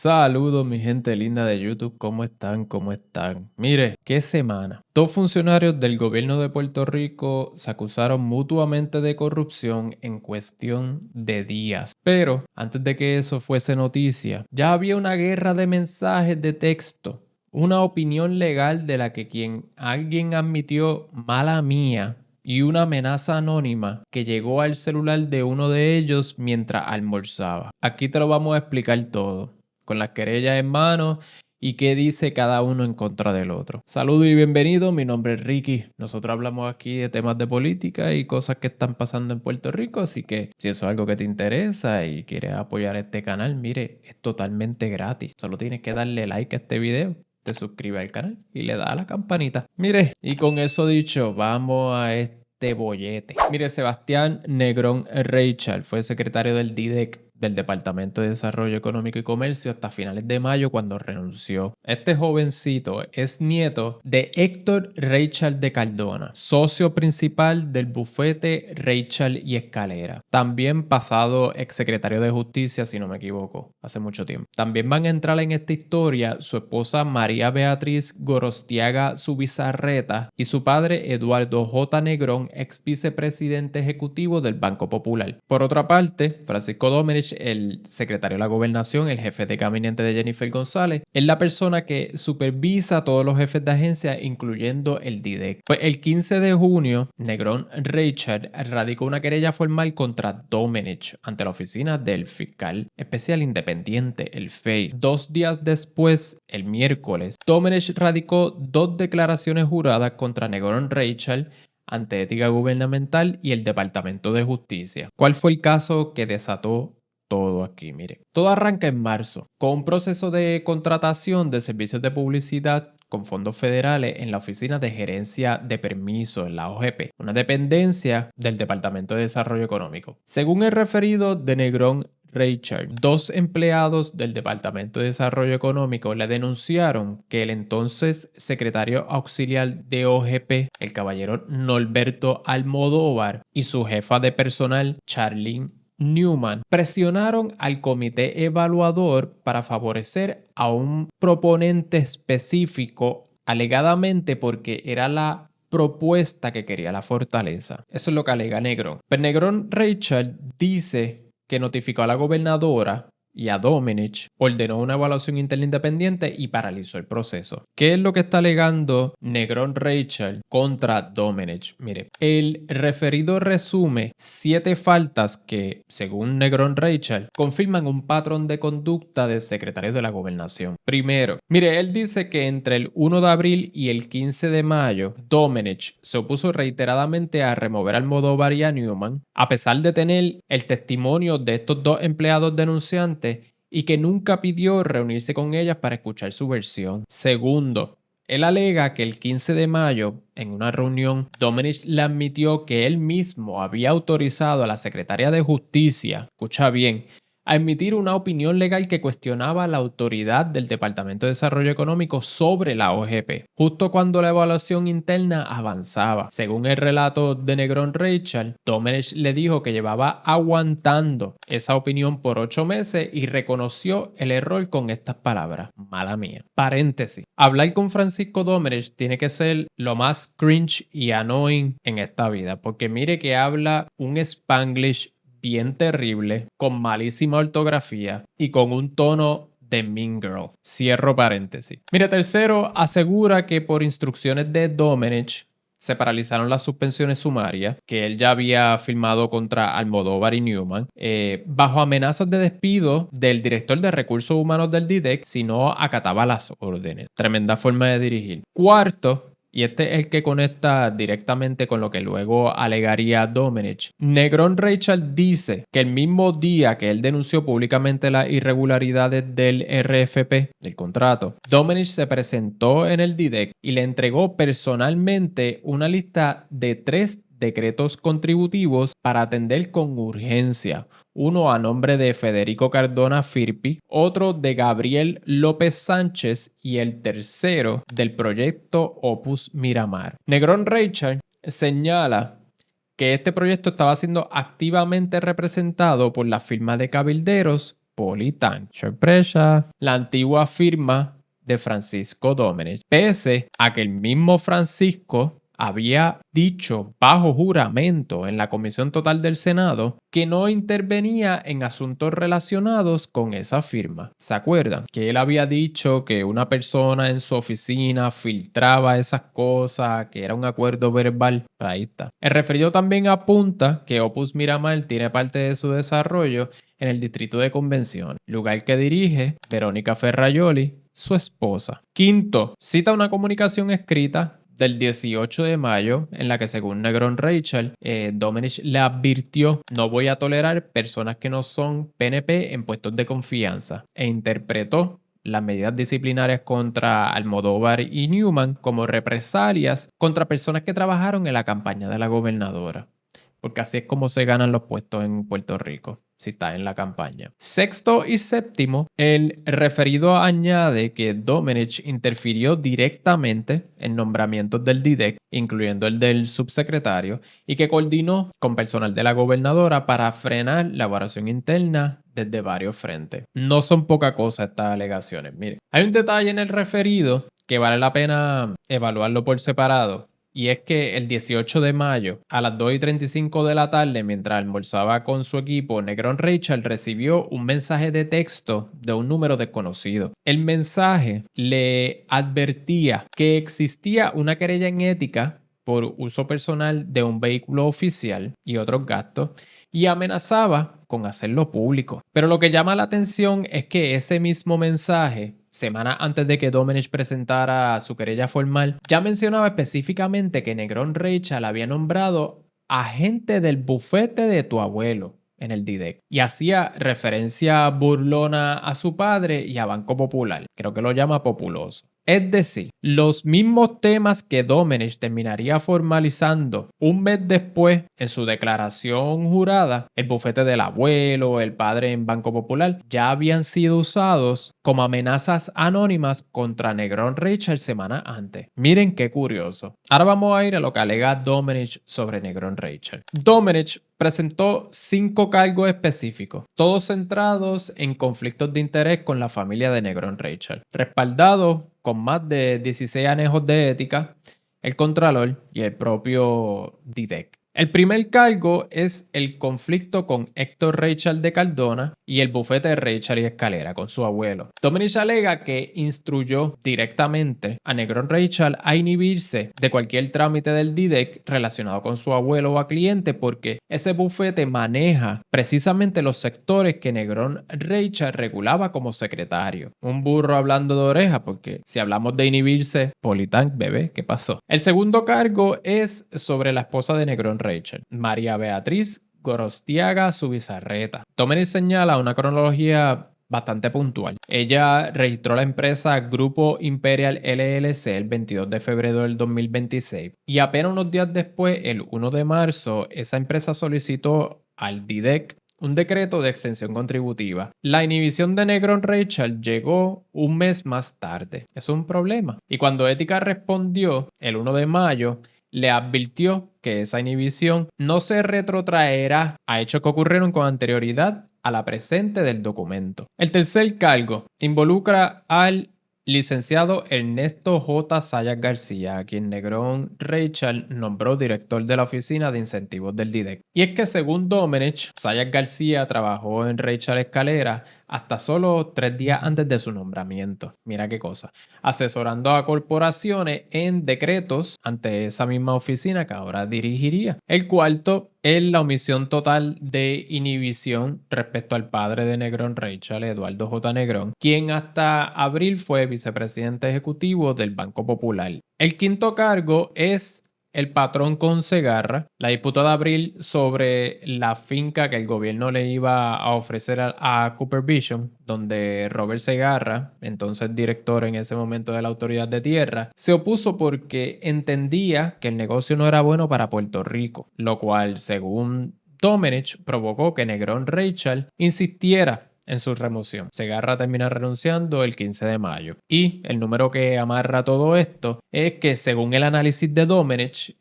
Saludos, mi gente linda de YouTube. ¿Cómo están? ¿Cómo están? Mire, qué semana. Dos funcionarios del gobierno de Puerto Rico se acusaron mutuamente de corrupción en cuestión de días. Pero antes de que eso fuese noticia, ya había una guerra de mensajes de texto, una opinión legal de la que alguien admitió mala mía y una amenaza anónima que llegó al celular de uno de ellos mientras almorzaba. Aquí te lo vamos a explicar todo, con las querellas en mano y qué dice cada uno en contra del otro. Saludos y bienvenido, mi nombre es Ricky. Nosotros hablamos aquí de temas de política y cosas que están pasando en Puerto Rico, así que si eso es algo que te interesa y quieres apoyar este canal, mire, es totalmente gratis. Solo tienes que darle like a este video, te suscribes al canal y le das a la campanita. Mire, y con eso dicho, vamos a este bollete. Mire, Sebastián Negrón Reichard fue secretario del DIDEC, del Departamento de Desarrollo Económico y Comercio, hasta finales de mayo, cuando renunció. Este jovencito es nieto de Héctor Reichard de Cardona, socio principal del bufete Reichard y Escalera. También pasado exsecretario de Justicia, si no me equivoco, hace mucho tiempo. También van a entrar en esta historia su esposa María Beatriz Gorostiaga Subizarreta y su padre Eduardo J. Negrón, ex vicepresidente ejecutivo del Banco Popular. Por otra parte, Francisco Domenech, el secretario de la Gobernación, el jefe de gabinete de Jennifer González, es la persona que supervisa a todos los jefes de agencia, incluyendo el DIDEC. Pues el 15 de junio, Negrón Reichard radicó una querella formal contra Domenech ante la oficina del fiscal especial independiente, el FEI. 2 días después, el miércoles, Domenech radicó 2 declaraciones juradas contra Negrón Reichard ante Ética Gubernamental y el Departamento de Justicia. ¿Cuál fue el caso que desató todo aquí? Mire, todo arranca en marzo con un proceso de contratación de servicios de publicidad con fondos federales en la Oficina de Gerencia de Permisos, en la OGP, una dependencia del Departamento de Desarrollo Económico. Según el referido de Negrón Reichard, 2 empleados del Departamento de Desarrollo Económico le denunciaron que el entonces secretario auxiliar de OGP, el caballero Norberto Almodóvar, y su jefa de personal, Charlene Newman, presionaron al comité evaluador para favorecer a un proponente específico, alegadamente porque era la propuesta que quería la fortaleza. Eso es lo que alega Negrón. Pero Negrón Reichard dice que notificó a la gobernadora y a Domenech, ordenó una evaluación interna independiente y paralizó el proceso. ¿Qué es lo que está alegando Negrón Reichard contra Domenech? Mire, el referido resume 7 faltas que, según Negrón Reichard, confirman un patrón de conducta del secretario de la Gobernación. Primero, mire, él dice que entre el 1 de abril y el 15 de mayo, Domenech se opuso reiteradamente a remover a Almodóvar y a Newman, a pesar de tener el testimonio de estos 2 empleados denunciantes, y que nunca pidió reunirse con ellas para escuchar su versión. Segundo, él alega que el 15 de mayo, en una reunión, Domenech le admitió que él mismo había autorizado a la secretaria de Justicia, escucha bien, a emitir una opinión legal que cuestionaba la autoridad del Departamento de Desarrollo Económico sobre la OGP, justo cuando la evaluación interna avanzaba. Según el relato de Negrón Reichard, Domenech le dijo que llevaba aguantando esa opinión por 8 meses y reconoció el error con estas palabras: mala mía. Paréntesis. Hablar con Francisco Domenech tiene que ser lo más cringe y annoying en esta vida, porque mire que habla un Spanglish bien terrible, con malísima ortografía y con un tono de Mean Girl. Cierro paréntesis. Mira, tercero, asegura que por instrucciones de Domenech se paralizaron las suspensiones sumarias que él ya había firmado contra Almodóvar y Newman, bajo amenazas de despido del director de recursos humanos del DIDEC si no acataba las órdenes. Tremenda forma de dirigir. Cuarto, y este es el que conecta directamente con lo que luego alegaría Domenech, Negrón Reichard dice que el mismo día que él denunció públicamente las irregularidades del RFP, del contrato, Domenech se presentó en el DIDEC y le entregó personalmente una lista de 3 decretos contributivos para atender con urgencia. Uno a nombre de Federico Cardona Firpi, otro de Gabriel López Sánchez y el tercero del proyecto Opus Miramar. Negrón Reichard señala que este proyecto estaba siendo activamente representado por la firma de cabilderos Politank. Sorpresa. La antigua firma de Francisco Domenech, pese a que el mismo Francisco había dicho bajo juramento en la Comisión Total del Senado que no intervenía en asuntos relacionados con esa firma. ¿Se acuerdan? Que él había dicho que una persona en su oficina filtraba esas cosas, que era un acuerdo verbal. Ahí está. El referido también apunta que Opus Miramar tiene parte de su desarrollo en el Distrito de Convención, lugar que dirige Verónica Ferraioli, su esposa. Quinto, cita una comunicación escrita del 18 de mayo, en la que según Negrón Rachel, Domenech le advirtió: no voy a tolerar personas que no son PNP en puestos de confianza, e interpretó las medidas disciplinarias contra Almodóvar y Newman como represalias contra personas que trabajaron en la campaña de la gobernadora. Porque así es como se ganan los puestos en Puerto Rico, si está en la campaña. Sexto y séptimo, el referido añade que Domenech interfirió directamente en nombramientos del DIDEC, incluyendo el del subsecretario, y que coordinó con personal de la gobernadora para frenar la evaluación interna desde varios frentes. No son poca cosa estas alegaciones. Mire, hay un detalle en el referido que vale la pena evaluarlo por separado. Y es que el 18 de mayo, a las 2:35 de la tarde, mientras almorzaba con su equipo, Negrón Rachel recibió un mensaje de texto de un número desconocido. El mensaje le advertía que existía una querella en ética por uso personal de un vehículo oficial y otros gastos, y amenazaba con hacerlo público. Pero lo que llama la atención es que ese mismo mensaje, semanas antes de que Domenech presentara su querella formal, ya mencionaba específicamente que Negrón Rachel había nombrado agente del bufete de tu abuelo en el DIDEC y hacía referencia burlona a su padre y a Banco Popular. Creo que lo llama populoso. Es decir, los mismos temas que Domenech terminaría formalizando un mes después en su declaración jurada, el bufete del abuelo, el padre en Banco Popular, ya habían sido usados como amenazas anónimas contra Negrón Rachel semanas antes. Miren qué curioso. Ahora vamos a ir a lo que alega Domenech sobre Negrón Rachel. Domenech presentó 5 cargos específicos, todos centrados en conflictos de interés con la familia de Negrón Rachel, respaldados con más de 16 anejos de ética, el Contralor y el propio DIDEC. El primer cargo es el conflicto con Héctor Rachel de Cardona y el bufete de Rachel y Escalera con su abuelo. Domenech alega que instruyó directamente a Negrón Rachel a inhibirse de cualquier trámite del DIDEC relacionado con su abuelo o a cliente porque ese bufete maneja precisamente los sectores que Negrón Rachel regulaba como secretario. Un burro hablando de oreja, porque si hablamos de inhibirse, Politank, bebé, ¿qué pasó? El segundo cargo es sobre la esposa de Negrón Rachel, María Beatriz Gorostiaga Subizarreta. Domenech señala una cronología bastante puntual. Ella registró la empresa Grupo Imperial LLC el 22 de febrero del 2026 y apenas unos días después, el 1 de marzo, esa empresa solicitó al DIDEC un decreto de exención contributiva. La inhibición de Negrón Rachel llegó un mes más tarde. Es un problema. Y cuando Ética respondió el 1 de mayo, le advirtió que esa inhibición no se retrotraerá a hechos que ocurrieron con anterioridad a la presente del documento. El tercer cargo involucra al licenciado Ernesto J. Sayas García, a quien Negrón Rachel nombró director de la Oficina de Incentivos del DIDEC. Y es que según Domenech, Sayas García trabajó en Rachel Escalera hasta solo 3 días antes de su nombramiento. Mira qué cosa. Asesorando a corporaciones en decretos ante esa misma oficina que ahora dirigiría. El cuarto es la omisión total de inhibición respecto al padre de Negrón Rachel, Eduardo J. Negrón, quien hasta abril fue vicepresidente ejecutivo del Banco Popular. El quinto cargo es el patrón con Segarra, la disputa de abril sobre la finca que el gobierno le iba a ofrecer a Cooper Vision, donde Robert Segarra, entonces director en ese momento de la Autoridad de Tierra, se opuso porque entendía que el negocio no era bueno para Puerto Rico, lo cual, según Domenech, provocó que Negrón Rachel insistiera en su remoción. Segarra termina renunciando el 15 de mayo. Y el número que amarra todo esto es que según el análisis de Domenech,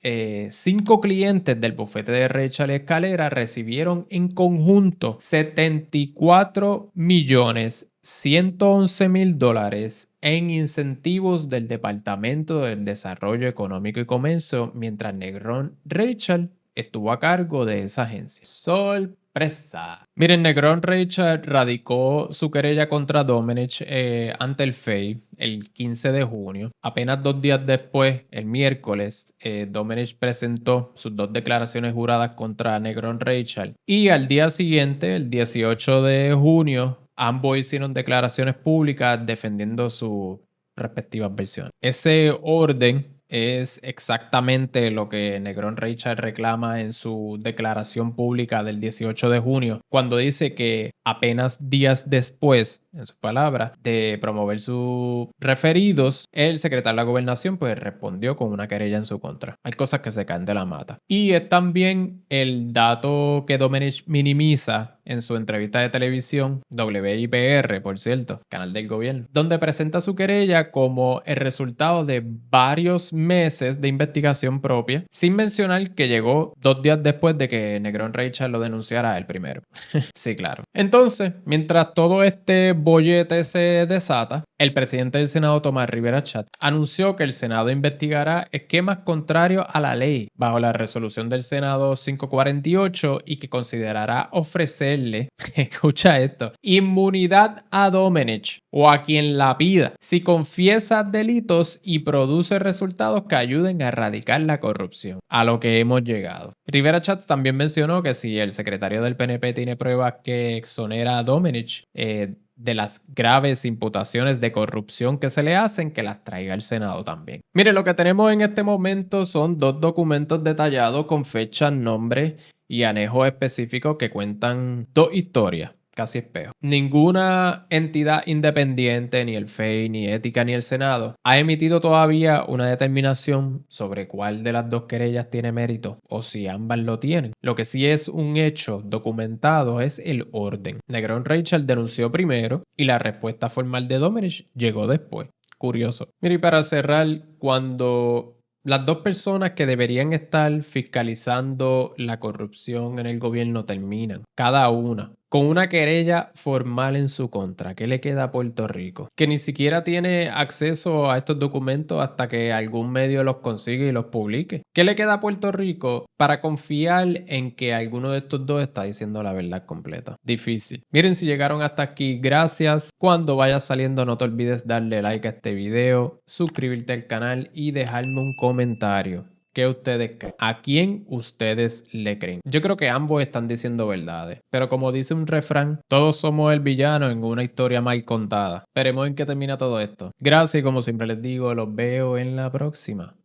5 clientes del bufete de Rachel Escalera recibieron en conjunto 74.111.000 dólares en incentivos del Departamento del Desarrollo Económico y Comercio, mientras Negrón Rachel estuvo a cargo de esa agencia. Sorpresa. Miren, Negrón Rachel radicó su querella contra Domenech ante el FEI el 15 de junio. Apenas 2 días después, el miércoles, Domenech presentó sus 2 declaraciones juradas contra Negrón Rachel. Y al día siguiente, el 18 de junio, ambos hicieron declaraciones públicas defendiendo sus respectivas versiones. Ese orden es exactamente lo que Negrón Rachel reclama en su declaración pública del 18 de junio, cuando dice que apenas días después, en sus palabras, de promover sus referidos, el secretario de la Gobernación pues respondió con una querella en su contra. Hay cosas que se caen de la mata. Y es también el dato que Domenech minimiza en su entrevista de televisión, WIPR, por cierto, canal del gobierno, donde presenta su querella como el resultado de varios meses de investigación propia, sin mencionar que llegó 2 días después de que Negrón Rachel lo denunciara él primero. Sí, claro. Entonces, mientras todo este bollete se desata, el presidente del Senado, Tomás Rivera Chatz, anunció que el Senado investigará esquemas contrarios a la ley bajo la resolución del Senado 548 y que considerará ofrecerle, escucha esto, inmunidad a Domenech o a quien la pida si confiesa delitos y produce resultados que ayuden a erradicar la corrupción. A lo que hemos llegado. Rivera Chatz también mencionó que si el secretario del PNP tiene pruebas que exonera a Domenech de las graves imputaciones de corrupción que se le hacen, que las traiga al Senado también. Mire, lo que tenemos en este momento son 2 documentos detallados con fechas, nombres y anejos específicos que cuentan 2 historias. Casi espejo. Ninguna entidad independiente, ni el FEI, ni Ética, ni el Senado, ha emitido todavía una determinación sobre cuál de las 2 querellas tiene mérito o si ambas lo tienen. Lo que sí es un hecho documentado es el orden. Negrón Rachel denunció primero y la respuesta formal de Domenech llegó después. Curioso. Mira, y para cerrar, cuando las 2 personas que deberían estar fiscalizando la corrupción en el gobierno terminan, cada una, con una querella formal en su contra, ¿qué le queda a Puerto Rico? Que ni siquiera tiene acceso a estos documentos hasta que algún medio los consigue y los publique. ¿Qué le queda a Puerto Rico para confiar en que alguno de estos 2 está diciendo la verdad completa? Difícil. Miren, si llegaron hasta aquí, gracias. Cuando vayas saliendo, no te olvides darle like a este video, suscribirte al canal y dejarme un comentario. ¿Qué ustedes creen? ¿A quién ustedes le creen? Yo creo que ambos están diciendo verdades. Pero como dice un refrán, todos somos el villano en una historia mal contada. Veremos en qué termina todo esto. Gracias y como siempre les digo, los veo en la próxima.